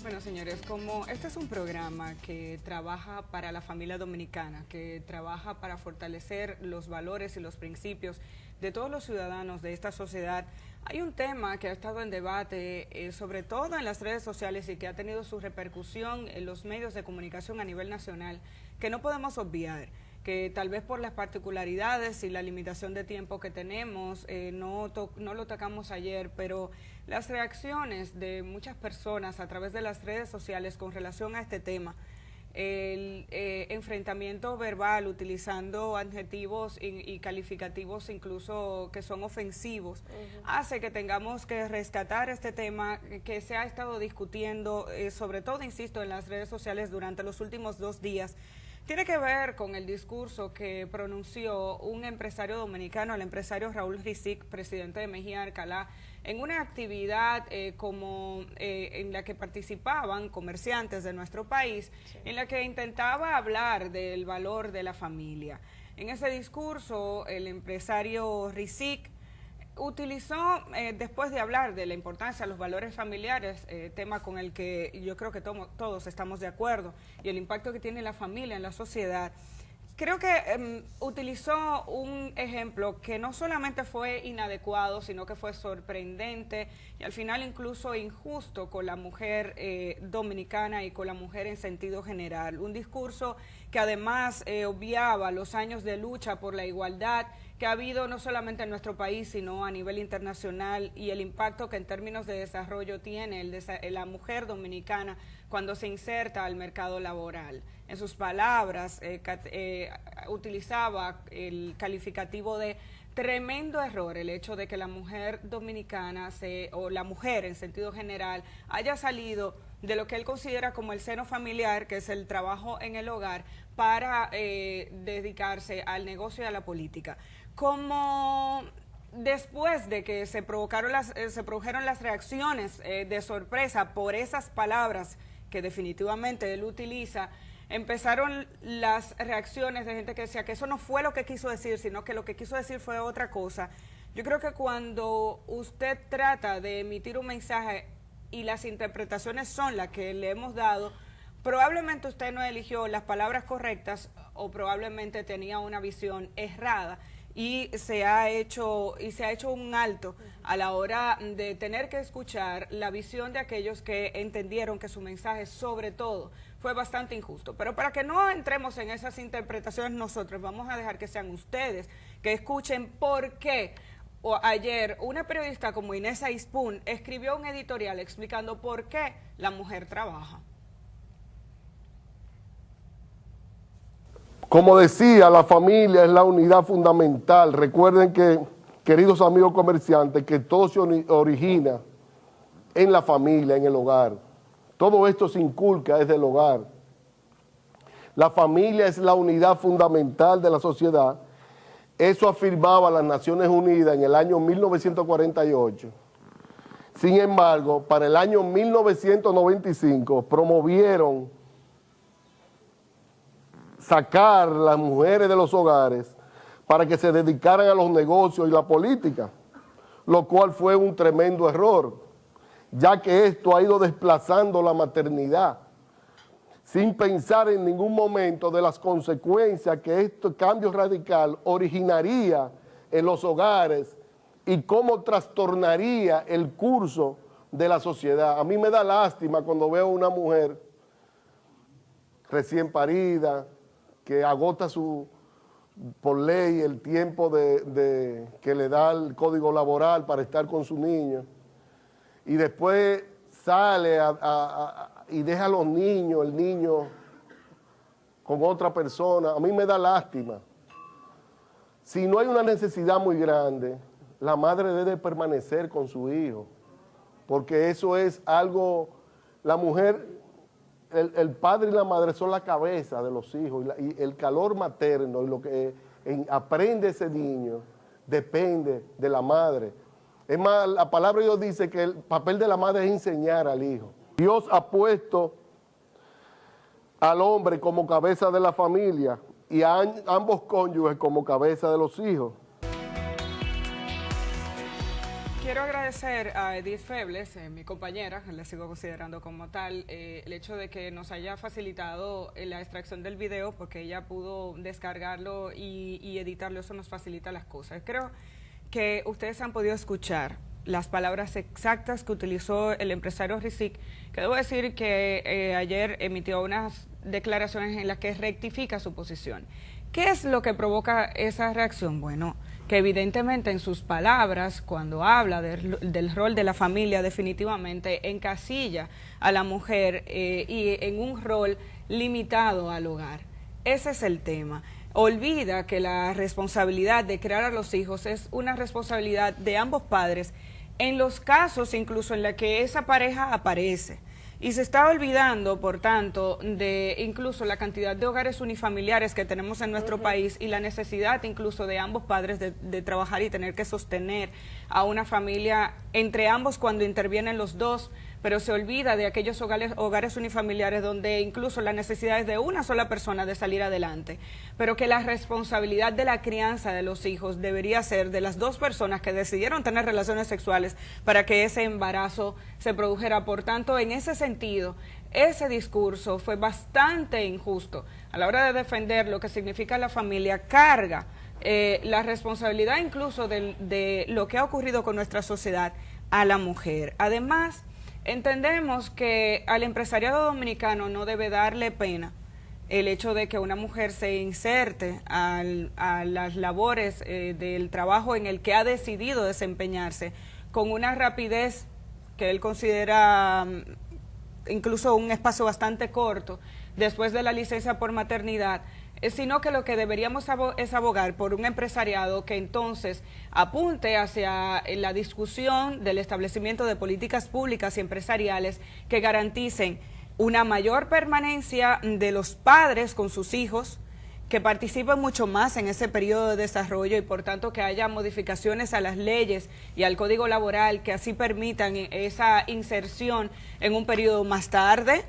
Bueno, señores, como este es un programa que trabaja para la familia dominicana, que trabaja para fortalecer los valores y los principios de todos los ciudadanos de esta sociedad, hay un tema que ha estado en debate, sobre todo en las redes sociales y que ha tenido su repercusión en los medios de comunicación a nivel nacional, que no podemos obviar, que tal vez por las particularidades y la limitación de tiempo que tenemos, no lo tocamos ayer, pero las reacciones de muchas personas a través de las redes sociales con relación a este tema, el enfrentamiento verbal utilizando adjetivos y calificativos incluso que son ofensivos, hace que tengamos que rescatar este tema que se ha estado discutiendo, sobre todo, insisto, en las redes sociales durante los últimos 2 días. Tiene que ver con el discurso que pronunció un empresario dominicano, el empresario Raúl Rizik, presidente de Mejía Alcalá, en una actividad en la que participaban comerciantes de nuestro país, en la que intentaba hablar del valor de la familia. En ese discurso, el empresario Rizik utilizó, después de hablar de la importancia de los valores familiares, tema con el que yo creo que todos estamos de acuerdo, y el impacto que tiene la familia en la sociedad, creo que utilizó un ejemplo que no solamente fue inadecuado, sino que fue sorprendente y al final incluso injusto con la mujer dominicana y con la mujer en sentido general. Un discurso que además obviaba los años de lucha por la igualdad que ha habido no solamente en nuestro país, sino a nivel internacional, y el impacto que en términos de desarrollo tiene la mujer dominicana cuando se inserta al mercado laboral. En sus palabras, utilizaba el calificativo de tremendo error el hecho de que la mujer dominicana, o la mujer en sentido general, haya salido de lo que él considera como el seno familiar, que es el trabajo en el hogar, para dedicarse al negocio y a la política. Como después de que se produjeron las reacciones de sorpresa por esas palabras que definitivamente él utiliza, empezaron las reacciones de gente que decía que eso no fue lo que quiso decir, sino que lo que quiso decir fue otra cosa. Yo creo que cuando usted trata de emitir un mensaje y las interpretaciones son las que le hemos dado, probablemente usted no eligió las palabras correctas o probablemente tenía una visión errada. Y se ha hecho un alto a la hora de tener que escuchar la visión de aquellos que entendieron que su mensaje, sobre todo, fue bastante injusto. Pero para que no entremos en esas interpretaciones nosotros, vamos a dejar que sean ustedes que escuchen por qué. Ayer una periodista como Inés Aispun escribió un editorial explicando por qué la mujer trabaja. Como decía, la familia es la unidad fundamental. Recuerden que, queridos amigos comerciantes, que todo se origina en la familia, en el hogar. Todo esto se inculca desde el hogar. La familia es la unidad fundamental de la sociedad. Eso afirmaba las Naciones Unidas en el año 1948. Sin embargo, para el año 1995 promovieron sacar las mujeres de los hogares para que se dedicaran a los negocios y la política, lo cual fue un tremendo error, ya que esto ha ido desplazando la maternidad, sin pensar en ningún momento de las consecuencias que este cambio radical originaría en los hogares y cómo trastornaría el curso de la sociedad. A mí me da lástima cuando veo una mujer recién parida, que agota por ley el tiempo que le da el código laboral para estar con su niño, y después sale y deja a los niños, el niño con otra persona. A mí me da lástima. Si no hay una necesidad muy grande, la madre debe permanecer con su hijo, porque eso es algo, la mujer, el padre y la madre son la cabeza de los hijos, y el calor materno y lo que aprende ese niño depende de la madre. Es más, la palabra de Dios dice que el papel de la madre es enseñar al hijo. Dios ha puesto al hombre como cabeza de la familia y a ambos cónyuges como cabeza de los hijos. quiero agradecer a Edith Febles, mi compañera, la sigo considerando como tal, el hecho de que nos haya facilitado la extracción del video, porque ella pudo descargarlo y editarlo. Eso nos facilita las cosas. Creo que ustedes han podido escuchar las palabras exactas que utilizó el empresario Rizik, que debo decir que ayer emitió unas declaraciones en las que rectifica su posición. ¿Qué es lo que provoca esa reacción? Bueno, que evidentemente en sus palabras, cuando habla del rol de la familia, definitivamente encasilla a la mujer y en un rol limitado al hogar. Ese es el tema. Olvida que la responsabilidad de criar a los hijos es una responsabilidad de ambos padres, en los casos incluso en la que esa pareja aparece. Y se está olvidando, por tanto, de incluso la cantidad de hogares unifamiliares que tenemos en nuestro país y la necesidad incluso de ambos padres de trabajar y tener que sostener a una familia entre ambos cuando intervienen los dos, pero se olvida de aquellos hogares unifamiliares donde incluso la necesidad es de una sola persona de salir adelante, pero que la responsabilidad de la crianza de los hijos debería ser de las dos personas que decidieron tener relaciones sexuales para que ese embarazo se produjera. Por tanto, en ese sentido, ese discurso fue bastante injusto. A la hora de defender lo que significa la familia, carga la responsabilidad incluso de lo que ha ocurrido con nuestra sociedad a la mujer. Además, entendemos que al empresariado dominicano no debe darle pena el hecho de que una mujer se inserte a las labores del trabajo en el que ha decidido desempeñarse con una rapidez que él considera incluso un espacio bastante corto después de la licencia por maternidad, sino que lo que deberíamos es abogar por un empresariado que entonces apunte hacia la discusión del establecimiento de políticas públicas y empresariales que garanticen una mayor permanencia de los padres con sus hijos, que participen mucho más en ese periodo de desarrollo y por tanto que haya modificaciones a las leyes y al Código Laboral que así permitan esa inserción en un periodo más tarde,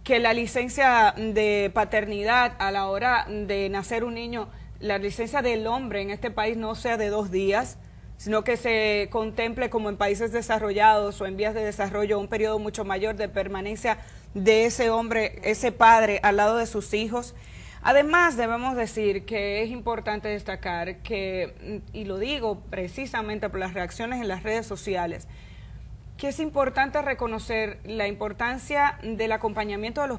que la licencia de paternidad a la hora de nacer un niño, la licencia del hombre en este país no sea de 2 días, sino que se contemple como en países desarrollados o en vías de desarrollo un periodo mucho mayor de permanencia de ese hombre, ese padre al lado de sus hijos. Además, debemos decir que es importante destacar que, y lo digo precisamente por las reacciones en las redes sociales, que es importante reconocer la importancia del acompañamiento de los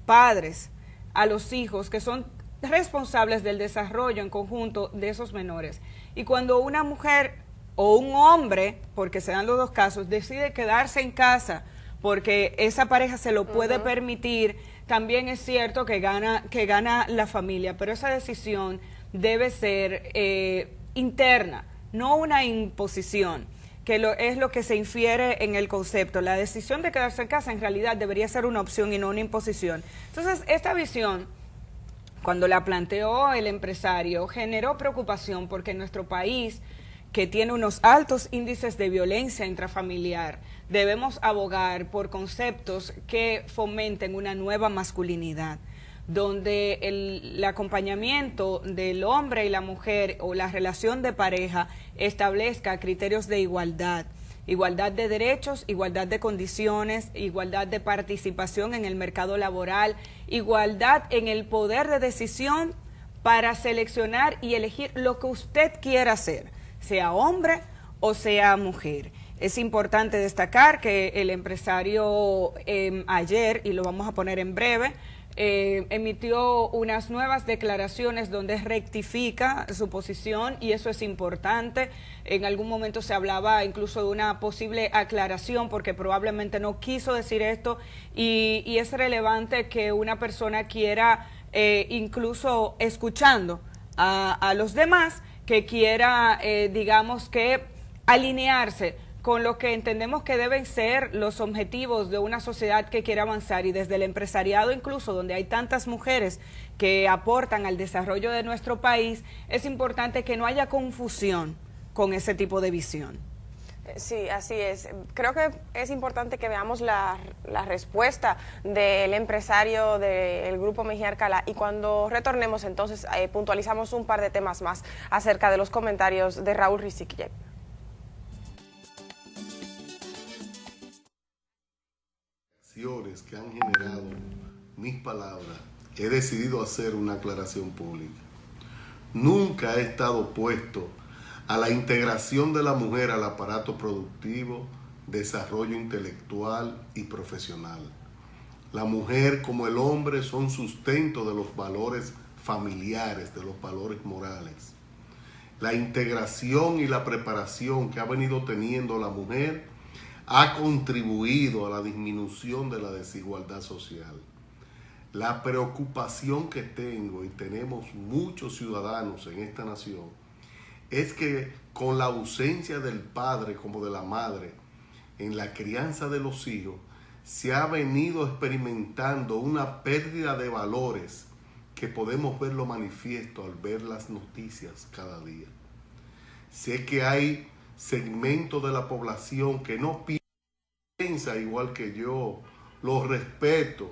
padres a los hijos, que son responsables del desarrollo en conjunto de esos menores. Y cuando una mujer o un hombre, porque se dan los dos casos, decide quedarse en casa porque esa pareja se lo puede permitir, también es cierto que gana la familia, pero esa decisión debe ser interna, no una imposición, que es lo que se infiere en el concepto. La decisión de quedarse en casa en realidad debería ser una opción y no una imposición. Entonces, esta visión, cuando la planteó el empresario, generó preocupación porque en nuestro país, que tiene unos altos índices de violencia intrafamiliar, debemos abogar por conceptos que fomenten una nueva masculinidad, donde el acompañamiento del hombre y la mujer o la relación de pareja establezca criterios de igualdad, igualdad de derechos, igualdad de condiciones, igualdad de participación en el mercado laboral, igualdad en el poder de decisión para seleccionar y elegir lo que usted quiera hacer, sea hombre o sea mujer. Es importante destacar que el empresario ayer, y lo vamos a poner en breve, emitió unas nuevas declaraciones donde rectifica su posición y eso es importante. En algún momento se hablaba incluso de una posible aclaración porque probablemente no quiso decir esto y es relevante que una persona quiera, incluso escuchando a los demás, que quiera, digamos que alinearse con lo que entendemos que deben ser los objetivos de una sociedad que quiere avanzar y desde el empresariado incluso, donde hay tantas mujeres que aportan al desarrollo de nuestro país, es importante que no haya confusión con ese tipo de visión. Sí, así es. Creo que es importante que veamos la respuesta del empresario del Grupo Mejía Alcalá y cuando retornemos entonces puntualizamos un par de temas más acerca de los comentarios de Raúl Rizik. Que han generado mis palabras, he decidido hacer una aclaración pública. Nunca he estado opuesto a la integración de la mujer al aparato productivo, desarrollo intelectual y profesional. La mujer, como el hombre, son sustento de los valores familiares, de los valores morales. La integración y la preparación que ha venido teniendo la mujer ha contribuido a la disminución de la desigualdad social. La preocupación que tengo, y tenemos muchos ciudadanos en esta nación, es que con la ausencia del padre como de la madre en la crianza de los hijos, se ha venido experimentando una pérdida de valores que podemos verlo manifiesto al ver las noticias cada día. Sé que hay segmentos de la población que no piensa igual que yo, los respeto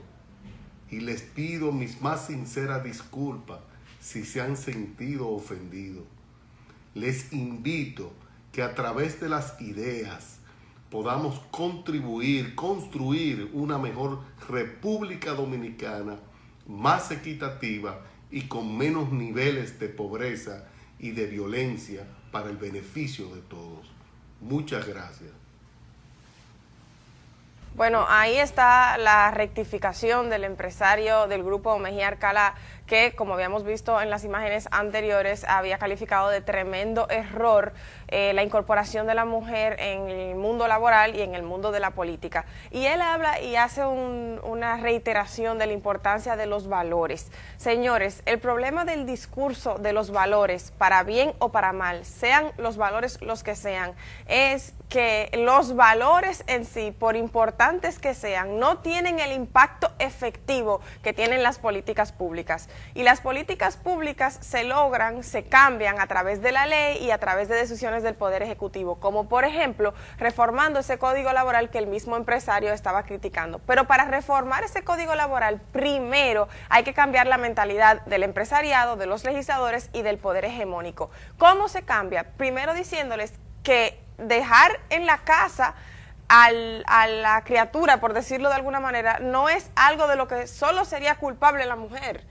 y les pido mis más sinceras disculpas si se han sentido ofendidos. Les invito que a través de las ideas podamos contribuir, construir una mejor República Dominicana, más equitativa y con menos niveles de pobreza y de violencia para el beneficio de todos. Muchas gracias. Bueno, ahí está la rectificación del empresario del grupo Mejía Alcalá, que, como habíamos visto en las imágenes anteriores, había calificado de tremendo error la incorporación de la mujer en el mundo laboral y en el mundo de la política. Y él habla y hace una reiteración de la importancia de los valores. Señores, el problema del discurso de los valores, para bien o para mal, sean los valores los que sean, es que los valores en sí, por importantes que sean, no tienen el impacto efectivo que tienen las políticas públicas. Y las políticas públicas se logran, se cambian a través de la ley y a través de decisiones del Poder Ejecutivo, como por ejemplo reformando ese código laboral que el mismo empresario estaba criticando. Pero para reformar ese código laboral, primero hay que cambiar la mentalidad del empresariado, de los legisladores y del poder hegemónico. ¿Cómo se cambia? Primero diciéndoles que dejar en la casa a la criatura, por decirlo de alguna manera, no es algo de lo que solo sería culpable la mujer,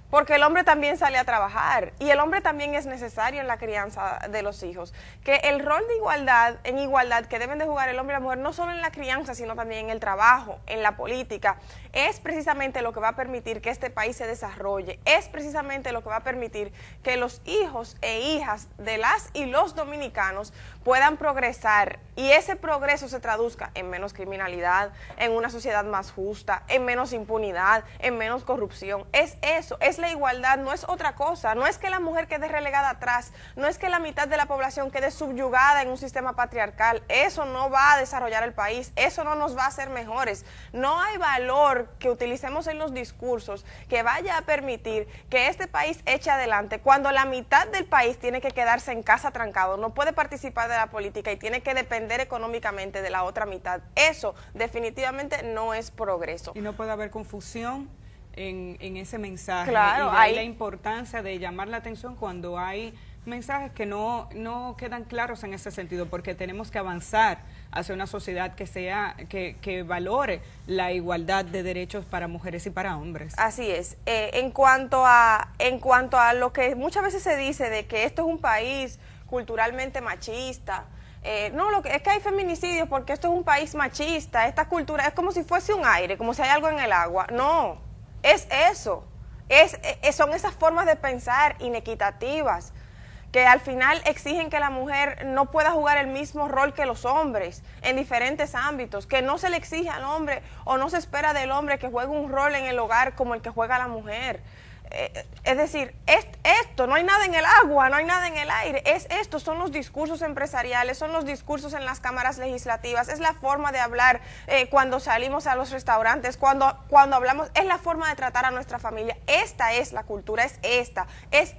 porque el hombre también sale a trabajar y el hombre también es necesario en la crianza de los hijos. Que el rol de igualdad, en igualdad, que deben de jugar el hombre y la mujer, no solo en la crianza, sino también en el trabajo, en la política, es precisamente lo que va a permitir que este país se desarrolle, es precisamente lo que va a permitir que los hijos e hijas de las y los dominicanos puedan progresar y ese progreso se traduzca en menos criminalidad, en una sociedad más justa, en menos impunidad, en menos corrupción. Es eso, es la igualdad, no es otra cosa. No es que la mujer quede relegada atrás, no es que la mitad de la población quede subyugada en un sistema patriarcal. Eso no va a desarrollar el país, eso no nos va a hacer mejores. No hay valor que utilicemos en los discursos que vaya a permitir que este país eche adelante cuando la mitad del país tiene que quedarse en casa trancado, no puede participar de la política y tiene que depender económicamente de la otra mitad. Eso definitivamente no es progreso. Y no puede haber confusión en ese mensaje. Claro, y de ahí la importancia de llamar la atención cuando hay mensajes que no quedan claros en ese sentido, porque tenemos que avanzar hacia una sociedad que valore la igualdad de derechos para mujeres y para hombres. Así es. En cuanto a lo que muchas veces se dice de que esto es un país culturalmente machista, no, es que hay feminicidios porque esto es un país machista, esta cultura es como si fuese un aire, como si hay algo en el agua. No, es eso, son esas formas de pensar inequitativas que al final exigen que la mujer no pueda jugar el mismo rol que los hombres en diferentes ámbitos, que no se le exige al hombre o no se espera del hombre que juegue un rol en el hogar como el que juega la mujer. Es decir, esto, no hay nada en el agua, no hay nada en el aire, esto, son los discursos empresariales, son los discursos en las cámaras legislativas, es la forma de hablar cuando salimos a los restaurantes, cuando hablamos, es la forma de tratar a nuestra familia. Esta es la cultura, es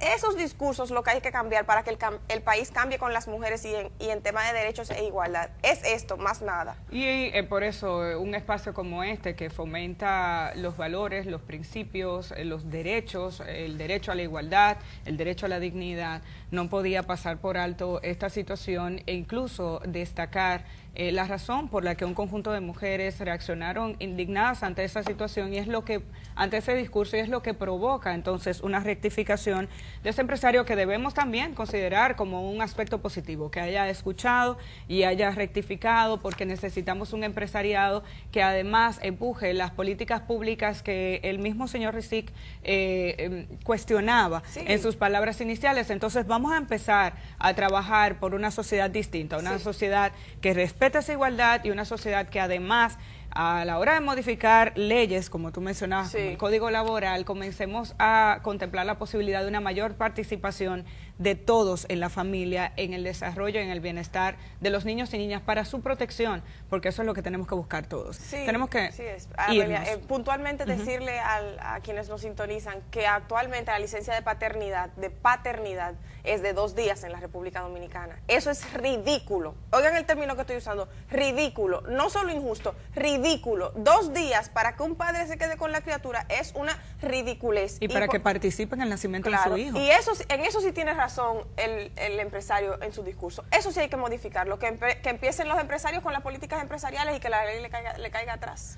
esos discursos lo que hay que cambiar para que el país cambie con las mujeres y en tema de derechos e igualdad. Es esto, más nada. Y por eso un espacio como este que fomenta los valores, los principios, los derechos, el derecho a la igualdad, el derecho a la dignidad, no podía pasar por alto esta situación e incluso destacar la razón por la que un conjunto de mujeres reaccionaron indignadas ante esa situación y es lo que, ante ese discurso, y es lo que provoca entonces una rectificación de ese empresario que debemos también considerar como un aspecto positivo, que haya escuchado y haya rectificado, porque necesitamos un empresariado que además empuje las políticas públicas que el mismo señor Rizik cuestionaba en sus palabras iniciales. Entonces vamos a empezar a trabajar por una sociedad distinta, una sociedad que respete esa igualdad y una sociedad que además a la hora de modificar leyes, como tú mencionabas, como el Código Laboral, comencemos a contemplar la posibilidad de una mayor participación de todos en la familia, en el desarrollo, en el bienestar de los niños y niñas para su protección, porque eso es lo que tenemos que buscar todos. Tenemos que puntualmente decirle a quienes nos sintonizan que actualmente la licencia de paternidad es de 2 días en la República Dominicana. Eso es ridículo. Oigan el término que estoy usando, ridículo, no solo injusto, ridículo. 2 días para que un padre se quede con la criatura es una ridiculez. Y para que participen en el nacimiento de su hijo. Y eso, en eso sí tiene razón el empresario en su discurso. Eso sí hay que modificarlo, que empiecen los empresarios con las políticas empresariales y que la ley le caiga atrás.